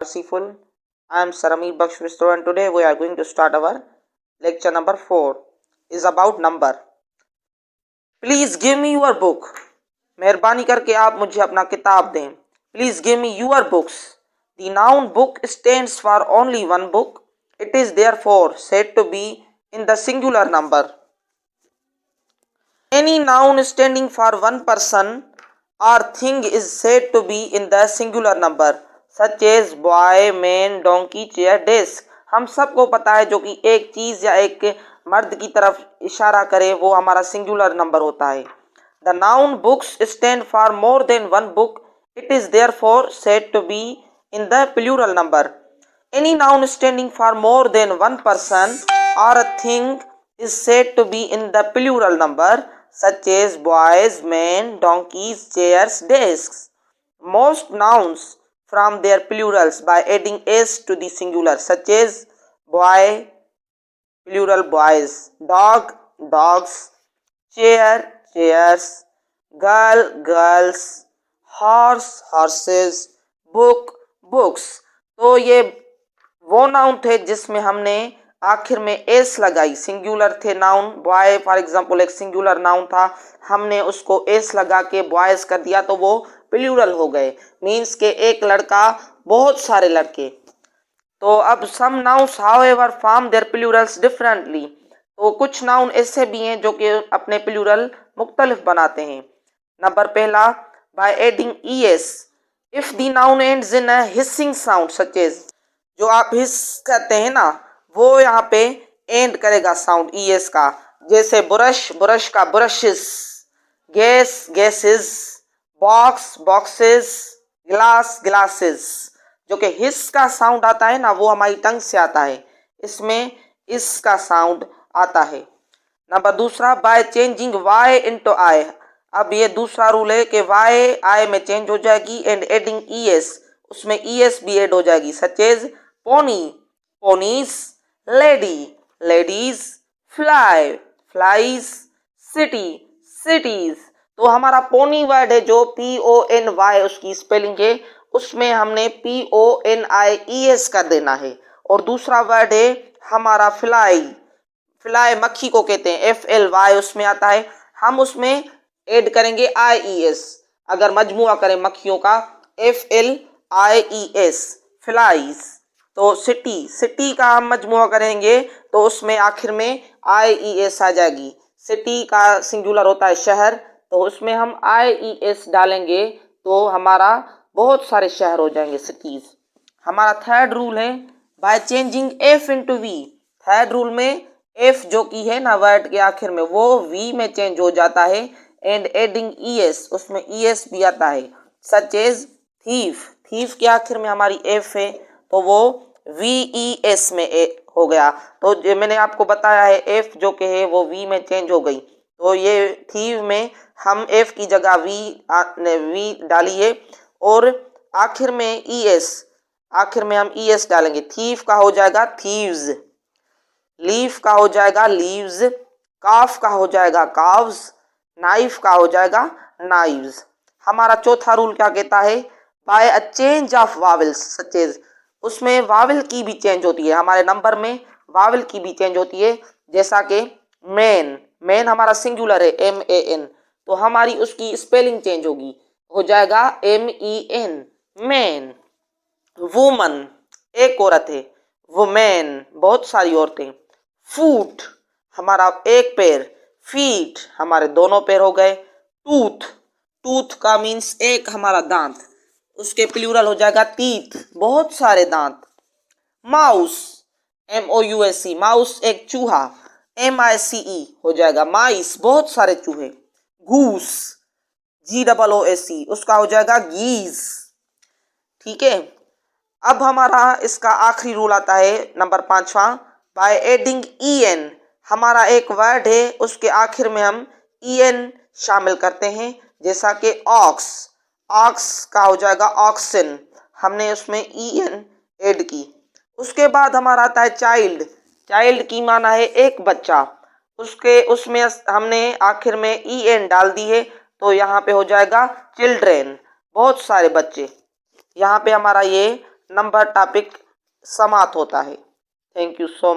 Merciful. I am Saramir Bakshvisto and today we are going to start our lecture number 4 is about number. Please give me your book. मेहरबानी करके आप मुझे अपना किताब दें. Please give me your books. The noun book stands for only one book. It is therefore said to be in the singular number. Any noun standing for one person or thing is said to be in the singular number. Such as boy, man, donkey, chair, desk. हम सबको पता है जो कि एक चीज़ या एक मर्द की तरफ इशारा करे वो हमारा सिंगुलर नंबर होता है. The noun books stand for more than one book. It is therefore said to be in the plural number. Any noun standing for more than one person or a thing is said to be in the plural number such as boys, men, donkeys, chairs, desks. Most nouns from their plurals by adding s to the singular such as boy plural boys, dog dogs, chair chairs, girl girls, horse horses, book books. तो ये वो noun थे जिसमें हमने आखिर में S लगाई. Singular थे नाउन. बॉय फॉर एग्जांपल एक सिंगुलर नाउन था, हमने उसको एस लगा के बॉयज कर दिया तो वो प्लूरल हो गए. मीन्स के एक लड़का बहुत सारे लड़के. तो अब some nouns however form their plurals differently. तो कुछ नाउन ऐसे भी हैं जो कि अपने प्लूरल मुख्तलिफ बनाते हैं. नंबर पहला by adding E S. If the noun ends in a hissing sound such as, जो आप हिस कहते हैं ना वो यहाँ पे एंड करेगा साउंड ई एस का. जैसे ब्रश ब्रश का brushes, gas gases, box boxes, glass glasses. जो कि हिस का साउंड आता है ना वो हमारी टंग से आता है, इसमें इसका साउंड आता है. नंबर दूसरा by changing Y into I. अब ये दूसरा रूल है कि वाई आई में चेंज हो जाएगी एंड एडिंग ई एस, उसमें ई एस भी एड हो जाएगी. Such as pony ponies, lady ladies, fly flies, city cities. तो हमारा पोनी वर्ड है जो पी ओ एन वाई उसकी स्पेलिंग है, उसमें हमने P O N I E S कर देना है. और दूसरा वर्ड है हमारा फ्लाई. फ्लाई मक्खी को कहते हैं, एफ एल वाई उसमें आता है, हम उसमें ऐड करेंगे आई ई एस. अगर मजमुआ करें मक्खियों का F L I E S flies. तो सिटी सिटी का हम मजमुआ करेंगे तो उसमें आखिर में आई ई एस आ जाएगी. सिटी का सिंगुलर होता है शहर, तो उसमें हम आई ई एस डालेंगे तो हमारा बहुत सारे शहर हो जाएंगे सिटीज. हमारा थर्ड रूल है by changing F into V. Third rule में एफ जो की है ना वर्ड के आखिर में वो वी में चेंज हो जाता है एंड एडिंग ई एस, उसमें ई एस भी आता है. Such as thief. थीफ के आखिर में हमारी एफ है तो वो वी ई एस में हो गया. तो जो मैंने आपको बताया है एफ जो कि है वो वी में चेंज हो गई. तो ये थीव में हम एफ की जगह वी डालिए और आखिर में ई एस, आखिर में हम ई एस डालेंगे. थीफ का हो जाएगा थीव्स, लीफ का हो जाएगा लीव्स, काफ का हो जाएगा काव्स, नाइफ का हो जाएगा नाइव्स. हमारा चौथा रूल क्या कहता है by a change of vowels. Such as उसमें वावल की भी चेंज होती है, हमारे नंबर में वावल की भी चेंज होती है. जैसा कि मैन, मैन हमारा सिंगुलर है एम ए एन, तो हमारी उसकी स्पेलिंग चेंज होगी, हो जाएगा M E N man. Woman एक औरत है, वुमेन बहुत सारी औरतें. फूट हमारा एक पैर, फीट हमारे दोनों पैर हो गए. टूथ, टूथ का मीन्स एक हमारा दांत, उसके प्लूरल हो जाएगा टीथ, बहुत सारे दांत. Mouse M O U S C, mouse एक चूहा, एम आई सी ई हो जाएगा माइस, बहुत सारे चूहे. गूस जी डबल ओ एस सी, उसका हो जाएगा गीज. ठीक है. अब हमारा इसका आखिरी रूल आता है नंबर 5वां बाय एडिंग ई एन. हमारा एक वर्ड है उसके आखिर में हम ई एन शामिल करते हैं. जैसा कि ऑक्स, ऑक्स का हो जाएगा ऑक्सन, हमने उसमें ई एन ऐड की. उसके बाद हमारा आता है चाइल्ड. चाइल्ड की माना है एक बच्चा, उसके उसमें हमने आखिर में ई एन डाल दी है तो यहाँ पे हो जाएगा चिल्ड्रेन, बहुत सारे बच्चे. यहाँ पे हमारा ये नंबर टॉपिक समाप्त होता है। Thank you so much.